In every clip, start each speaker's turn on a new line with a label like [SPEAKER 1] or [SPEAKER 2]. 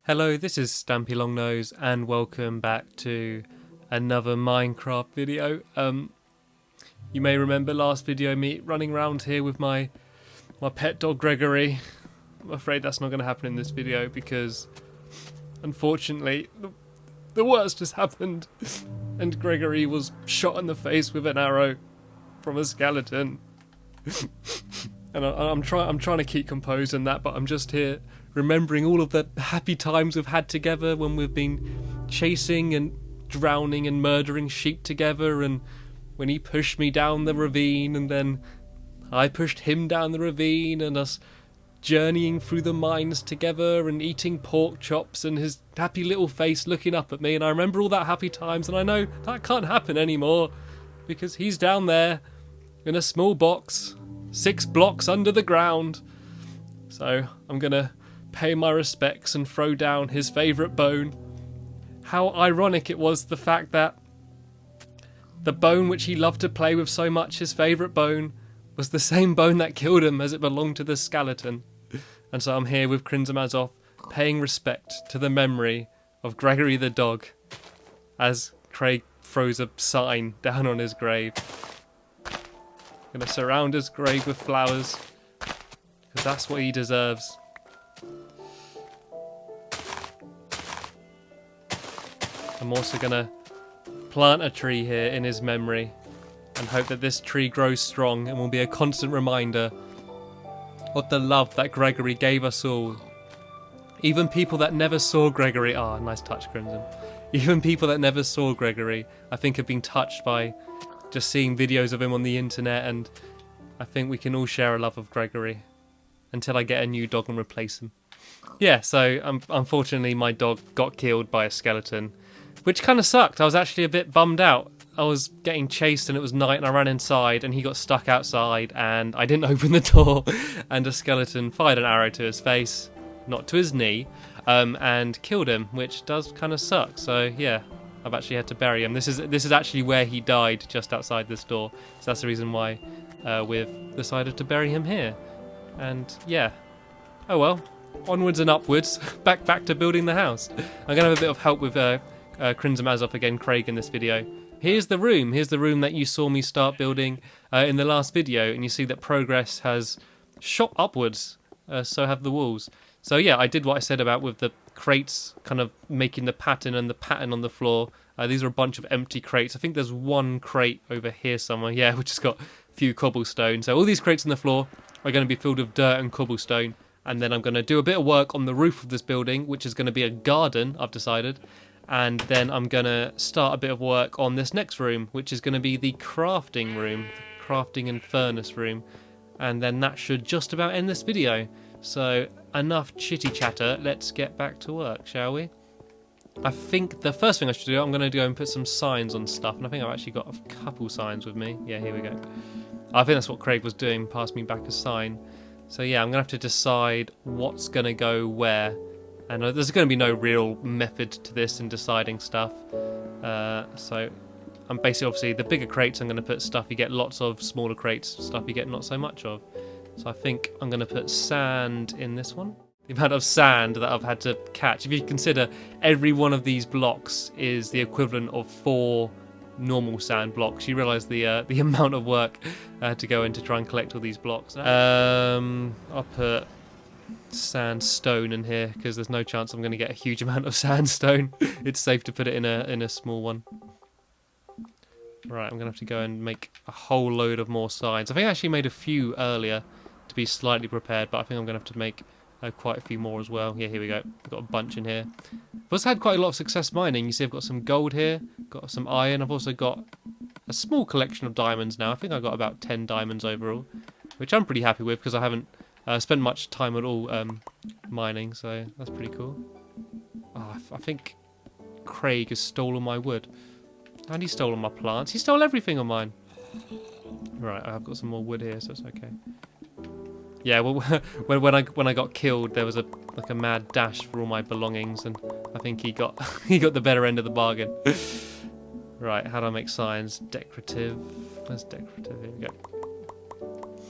[SPEAKER 1] Hello, this is Stampylonghead and welcome back to another Minecraft video. You may remember last video me running around here with my pet dog Gregory. I'm afraid that's not going to happen in this video because unfortunately the worst has happened and Gregory was shot in the face with an arrow from a skeleton. And I'm trying to keep composed in that, but I'm just here remembering all of the happy times we've had together when we've been chasing and drowning and murdering sheep together, and when he pushed me down the ravine and then I pushed him down the ravine, and us journeying through the mines together and eating pork chops and his happy little face looking up at me. And I remember all that happy times, and I know that can't happen anymore because he's down there in a small box 6 blocks under the ground. So I'm gonna pay my respects and throw down his favourite bone. How ironic it was, the fact that the bone which he loved to play with so much, his favourite bone, was the same bone that killed him, as it belonged to the skeleton. And so I'm here with Crimson Mazov, paying respect to the memory of Gregory the dog, as Craig throws a sign down on his grave. Gonna surround his grave with flowers, because that's what he deserves. I'm also gonna plant a tree here in his memory and hope that this tree grows strong and will be a constant reminder of the love that Gregory gave us all. Even people that never saw Gregory, nice touch, Crimson. Even people that never saw Gregory, I think, have been touched by just seeing videos of him on the internet, and I think we can all share a love of Gregory until I get a new dog and replace him. Yeah, so unfortunately my dog got killed by a skeleton, which kind of sucked. I was actually a bit bummed out. I was getting chased and it was night and I ran inside and he got stuck outside and I didn't open the door and a skeleton fired an arrow to his face, not to his knee, and killed him, which does kind of suck. So yeah, I've actually had to bury him. This is actually where he died, just outside this door. So that's the reason why we've decided to bury him here. And yeah, oh well, onwards and upwards, back to building the house. I'm going to have a bit of help with Crimson Mazov again, Craig, in this video. Here's the room that you saw me start building in the last video, and you see that progress has shot upwards, so have the walls. So yeah, I did what I said about with the crates kind of making the pattern and the pattern on the floor. These are a bunch of empty crates. I think there's one crate over here somewhere, yeah, which has got a few cobblestone. So all these crates on the floor are going to be filled with dirt and cobblestone, and then I'm going to do a bit of work on the roof of this building, which is going to be a garden, I've decided. And then I'm going to start a bit of work on this next room, which is going to be the crafting room, the crafting and furnace room. And then that should just about end this video. So enough chitty chatter, let's get back to work, shall we? I think the first thing I should do, I'm going to go and put some signs on stuff. And I think I've actually got a couple signs with me. Yeah, here we go. I think that's what Craig was doing, passed me back a sign. So yeah, I'm going to have to decide what's going to go where. And there's going to be no real method to this in deciding stuff. So I'm basically, obviously, the bigger crates I'm going to put stuff you get lots of, smaller crates, stuff you get not so much of. So I think I'm going to put sand in this one. The amount of sand that I've had to catch. If you consider every one of these blocks is the equivalent of 4 normal sand blocks, you realise the amount of work to go in to try and collect all these blocks. I'll put sandstone in here because there's no chance I'm going to get a huge amount of sandstone. It's safe to put it in a small one. Right, I'm going to have to go and make a whole load of more signs. I think I actually made a few earlier to be slightly prepared, but I think I'm going to have to make quite a few more as well. Yeah, here we go. I've got a bunch in here. I've also had quite a lot of success mining. You see I've got some gold here, got some iron. I've also got a small collection of diamonds now. I think I've got about 10 diamonds overall, which I'm pretty happy with because I haven't spent much time at all mining, so that's pretty cool. Oh, I think Craig has stolen my wood. And he stole all my plants. He stole everything on mine. Right, I've got some more wood here, so it's okay. Yeah, well, when I got killed, there was a mad dash for all my belongings, and I think he got the better end of the bargain. Right, how do I make signs? Decorative. Where's decorative? Here we go.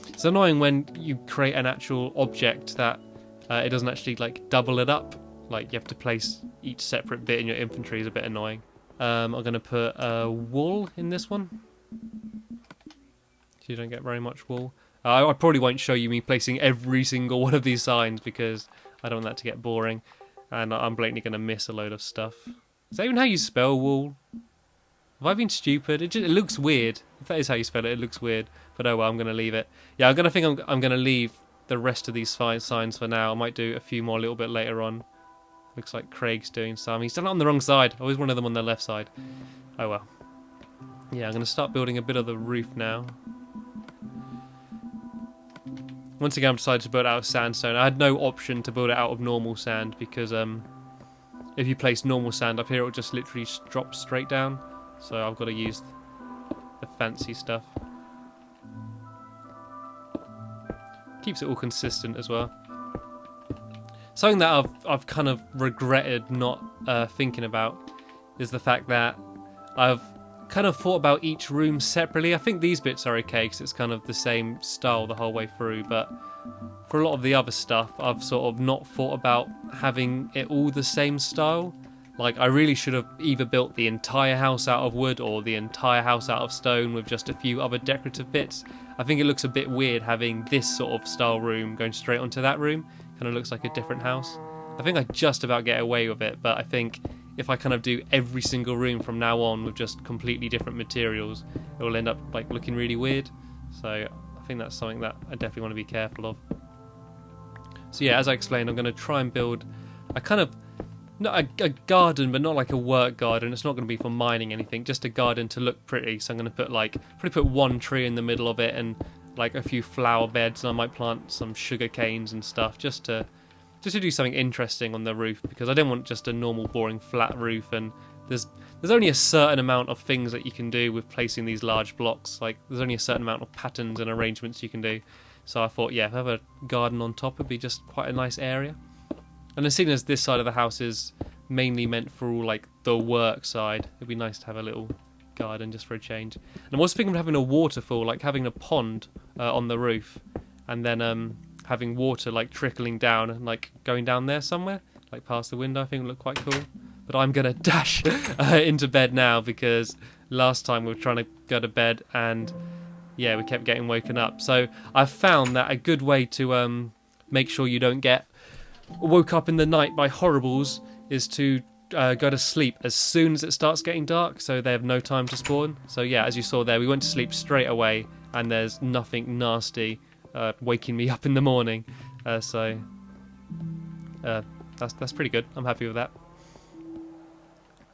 [SPEAKER 1] It's annoying when you create an actual object that it doesn't actually like double it up like you have to place each separate bit in your inventory is a bit annoying. I'm going to put wool in this one, so you don't get very much wool. I probably won't show you me placing every single one of these signs because I don't want that to get boring, and I'm blatantly going to miss a load of stuff. Is that even how you spell wool? Have I been stupid? It looks weird. If that is how you spell it, it looks weird. But oh well, I'm going to leave it. Yeah, I'm going to leave the rest of these signs for now. I might do a few more a little bit later on. Looks like Craig's doing some. He's done it on the wrong side. I always wanted them on the left side. Oh well. Yeah, I'm going to start building a bit of the roof now. Once again, I've decided to build it out of sandstone. I had no option to build it out of normal sand because if you place normal sand up here, it will just literally drop straight down. So I've got to use the fancy stuff. Keeps it all consistent as well. Something that I've kind of regretted not thinking about is the fact that I've kind of thought about each room separately. I think these bits are okay because it's kind of the same style the whole way through, but for a lot of the other stuff I've sort of not thought about having it all the same style. Like I really should have either built the entire house out of wood or the entire house out of stone with just a few other decorative bits. I think it looks a bit weird having this sort of style room going straight onto that room. Kind of looks like a different house. I think I just about get away with it, but I think if I kind of do every single room from now on with just completely different materials, it will end up like looking really weird. So I think that's something that I definitely want to be careful of. So yeah, as I explained, I'm going to try and build a kind of, not a garden, but not like a work garden. It's not going to be for mining anything, just a garden to look pretty. So I'm going to put probably put one tree in the middle of it and like a few flower beds, and I might plant some sugar canes and stuff just to do something interesting on the roof, because I don't want just a normal boring flat roof, and there's only a certain amount of things that you can do with placing these large blocks. Like there's only a certain amount of patterns and arrangements you can do. So I thought, yeah, if I have a garden on top, it'd be just quite a nice area. And as soon as this side of the house is mainly meant for all like the work side, it'd be nice to have a little garden just for a change. And I'm also thinking of having a waterfall, like having a pond on the roof, and then having water like trickling down and like going down there somewhere, like past the window. I think it would look quite cool. But I'm gonna dash into bed now because last time we were trying to go to bed and yeah, we kept getting woken up. So I've found that a good way to make sure you don't get woke up in the night by horribles is to go to sleep as soon as it starts getting dark, so they have no time to spawn. So yeah, as you saw there, we went to sleep straight away and there's nothing nasty waking me up in the morning. So that's pretty good. I'm happy with that.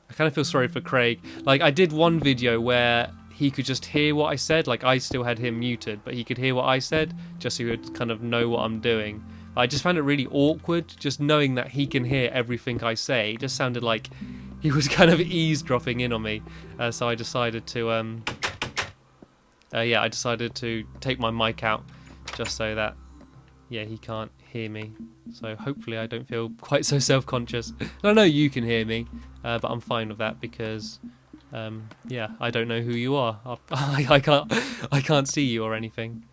[SPEAKER 1] I kind of feel sorry for Craig. Like I did one video where he could just hear what I said. Like I still had him muted, but he could hear what I said just so he would kind of know what I'm doing. I just found it really awkward just knowing that he can hear everything I say. It just sounded like he was kind of eavesdropping in on me. So I decided to I decided to take my mic out just so that he can't hear me. So hopefully I don't feel quite so self-conscious. I know you can hear me, but I'm fine with that because I don't know who you are. I can't see you or anything.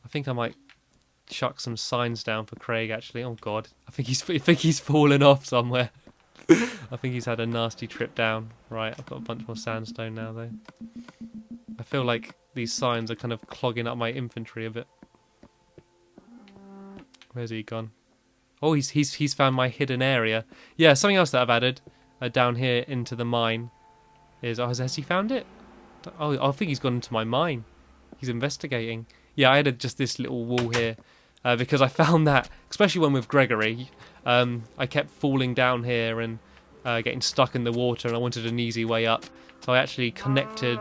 [SPEAKER 1] I think I might chuck some signs down for Craig actually. Oh god, I think he's fallen off somewhere. I think he's had a nasty trip down. Right, I've got a bunch more sandstone now though. I feel like these signs are kind of clogging up my inventory a bit. Where's he gone? Oh, he's found my hidden area. Yeah, something else that I've added down here into the mine is, has he found it? Oh, I think he's gone into my mine. He's investigating. Yeah, I added just this little wall here because I found that, especially when with Gregory, I kept falling down here and getting stuck in the water, and I wanted an easy way up. So I actually connected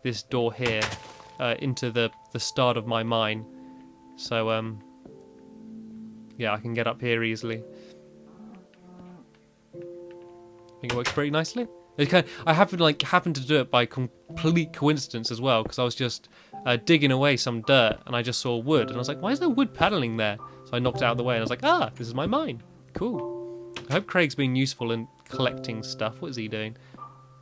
[SPEAKER 1] this door here into the start of my mine. So I can get up here easily. I think it works pretty nicely. I happened to do it by complete coincidence as well, because I was just digging away some dirt and I just saw wood and I was like, why is there wood paneling there? So I knocked it out of the way and I was like, this is my mine. Cool. I hope Craig's being useful in collecting stuff. What is he doing?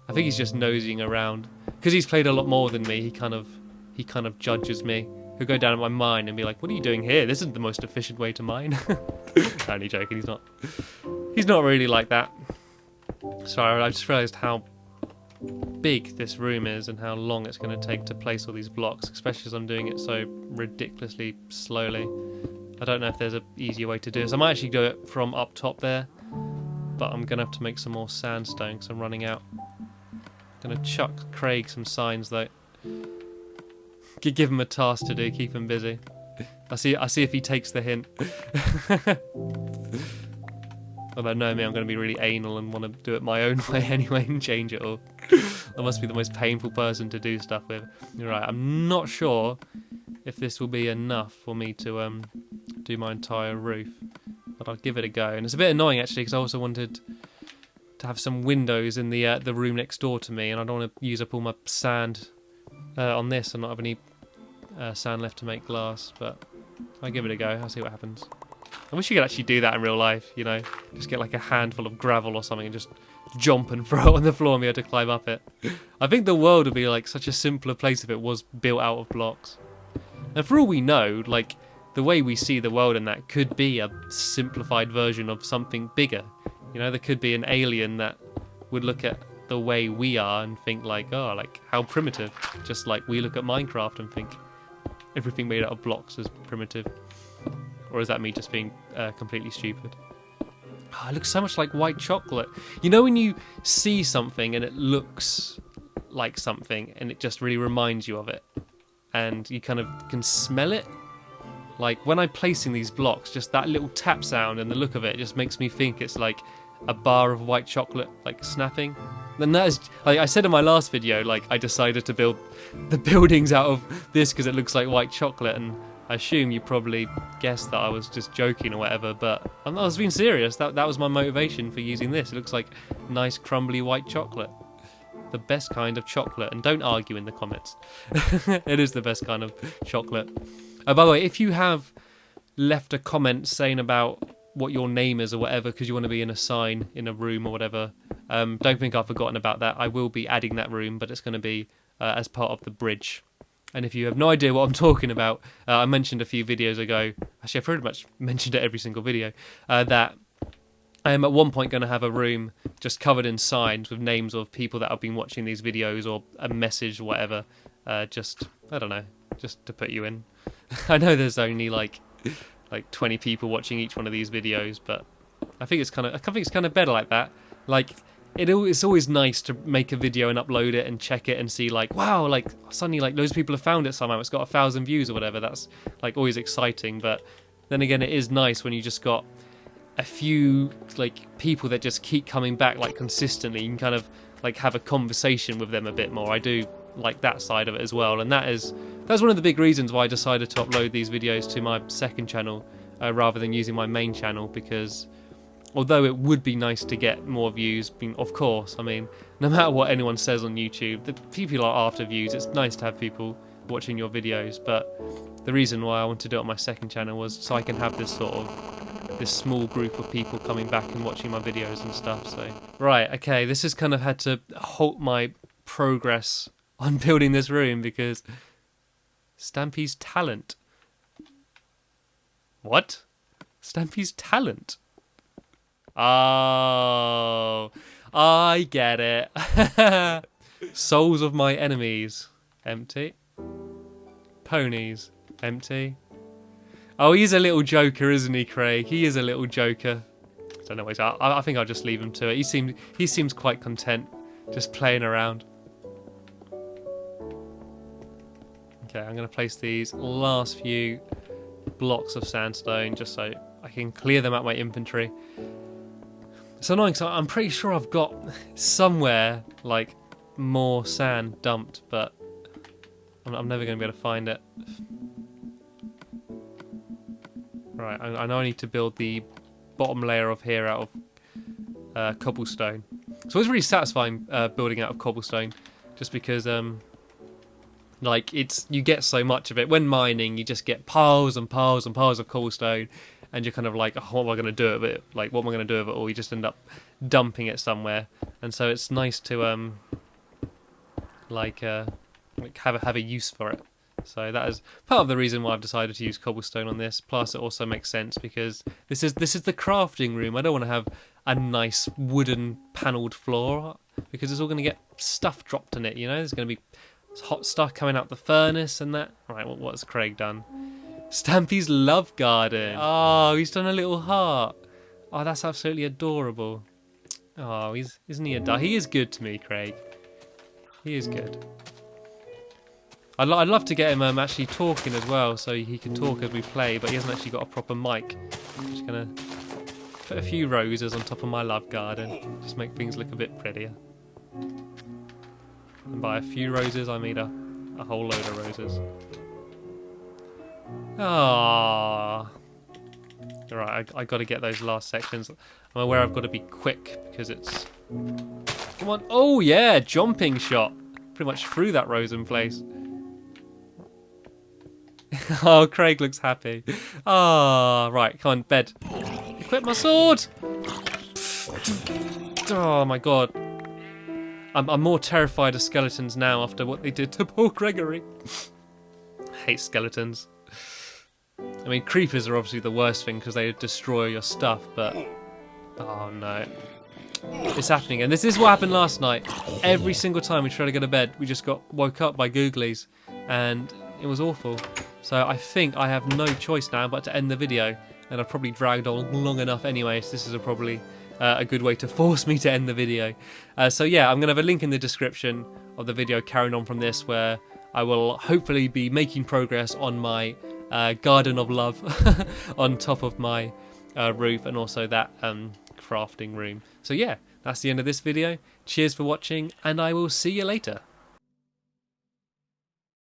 [SPEAKER 1] I think he's just nosing around because he's played a lot more than me. He kind of judges me. he'll go down at my mine and be like, what are you doing here? This isn't the most efficient way to mine. Only joking, he's not really like that. Sorry, I just realised how big this room is and how long it's going to take to place all these blocks, especially as I'm doing it so ridiculously slowly. I don't know if there's an easier way to do this. I might actually do it from up top there, but I'm going to have to make some more sandstone because I'm running out. I'm going to chuck Craig some signs though. Give him a task to do, keep him busy. I see if he takes the hint. Although knowing me, I'm going to be really anal and want to do it my own way anyway and change it all. I must be the most painful person to do stuff with. Right, I'm not sure if this will be enough for me to do my entire roof, but I'll give it a go. And it's a bit annoying actually because I also wanted to have some windows in the room next door to me, and I don't want to use up all my sand on this and not have any sand left to make glass. But I'll give it a go. I'll see what happens. I wish you could actually do that in real life, you know, just get like a handful of gravel or something and just jump and throw it on the floor and be able to climb up it. I think the world would be like such a simpler place if it was built out of blocks. And for all we know, like the way we see the world in that could be a simplified version of something bigger. You know, there could be an alien that would look at the way we are and think like, oh, like how primitive. Just like we look at Minecraft and think everything made out of blocks is primitive. Or is that me just being completely stupid? Oh, it looks so much like white chocolate. You know when you see something and it looks like something and it just really reminds you of it? And you kind of can smell it? Like when I'm placing these blocks, just that little tap sound and the look of it just makes me think it's like a bar of white chocolate like snapping. And that is, like I said in my last video, like I decided to build the buildings out of this because it looks like white chocolate, and I assume you probably guessed that I was just joking or whatever, but I was being serious. That was my motivation for using this. It looks like nice crumbly white chocolate. The best kind of chocolate. And don't argue in the comments. It is the best kind of chocolate. By the way, if you have left a comment saying about what your name is or whatever because you want to be in a sign in a room or whatever, don't think I've forgotten about that. I will be adding that room, but it's going to be as part of the bridge. And if you have no idea what I'm talking about, I mentioned a few videos ago, actually I've pretty much mentioned it every single video, that I am at one point going to have a room just covered in signs with names of people that have been watching these videos or a message or whatever, just, I don't know, just to put you in. I know there's only like 20 people watching each one of these videos, but I think it's kind of better like that. Like, it's always nice to make a video and upload it and check it and see like, wow, like suddenly like loads of people have found it somehow. It's got 1,000 views or whatever. That's like always exciting. But then again, it is nice when you just got a few like people that just keep coming back like consistently. You can kind of like have a conversation with them a bit more. I do like that side of it as well. And that's one of the big reasons why I decided to upload these videos to my second channel rather than using my main channel, because although it would be nice to get more views, of course, I mean, no matter what anyone says on YouTube, the people are after views. It's nice to have people watching your videos, but the reason why I wanted to do it on my second channel was so I can have this small group of people coming back and watching my videos and stuff. So, right, okay, this has kind of had to halt my progress on building this room because Stampy's talent. What? Stampy's talent? Oh, I get it. Souls of my enemies. Empty. Ponies. Empty. Oh, he's a little joker, isn't he, Craig? He is a little joker. I don't know what he's at. I think I'll just leave him to it. He seems quite content just playing around. Okay, I'm going to place these last few blocks of sandstone just so I can clear them out my inventory. It's annoying, so I'm pretty sure I've got somewhere like more sand dumped, but I'm never going to be able to find it. Right, I know I need to build the bottom layer of here out of cobblestone. So it's really satisfying building out of cobblestone, just because like you get so much of it. When mining, you just get piles and piles and piles of cobblestone. And you're kind of like, oh, what am I going to do with it? Like, what am I going to do with it? Or you just end up dumping it somewhere. And so it's nice to have a use for it. So that is part of the reason why I've decided to use cobblestone on this. Plus, it also makes sense because this is the crafting room. I don't want to have a nice wooden panelled floor because it's all going to get stuff dropped in it. You know, there's going to be hot stuff coming out the furnace and that. Right, what's Craig done? Stampy's love garden. Oh, he's done a little heart. Oh, that's absolutely adorable. Oh, isn't he he is good to me, Craig. He is good. I'd love to get him actually talking as well, so he can talk as we play, but he hasn't actually got a proper mic. I'm just gonna put a few roses on top of my love garden, just make things look a bit prettier. And by a few roses, I mean a whole load of roses. Ah. Alright, I got to get those last sections. I'm aware I've got to be quick because it's... Come on. Oh, yeah, jumping shot. Pretty much through that rose in place. Oh, Craig looks happy. Ah, right, come on, bed. Equip my sword! Oh, my God. I'm more terrified of skeletons now after what they did to poor Gregory. I hate skeletons. I mean, creepers are obviously the worst thing because they destroy your stuff, but... Oh, no. It's happening, and this is what happened last night. Every single time we tried to go to bed, we just got woke up by googlies, and it was awful. So I think I have no choice now but to end the video, and I've probably dragged on long enough anyway, so this is probably a good way to force me to end the video. So yeah, I'm going to have a link in the description of the video carrying on from this, where I will hopefully be making progress on my garden of love on top of my roof, and also that crafting room. So yeah, that's the end of this video. Cheers for watching, and I will see you later.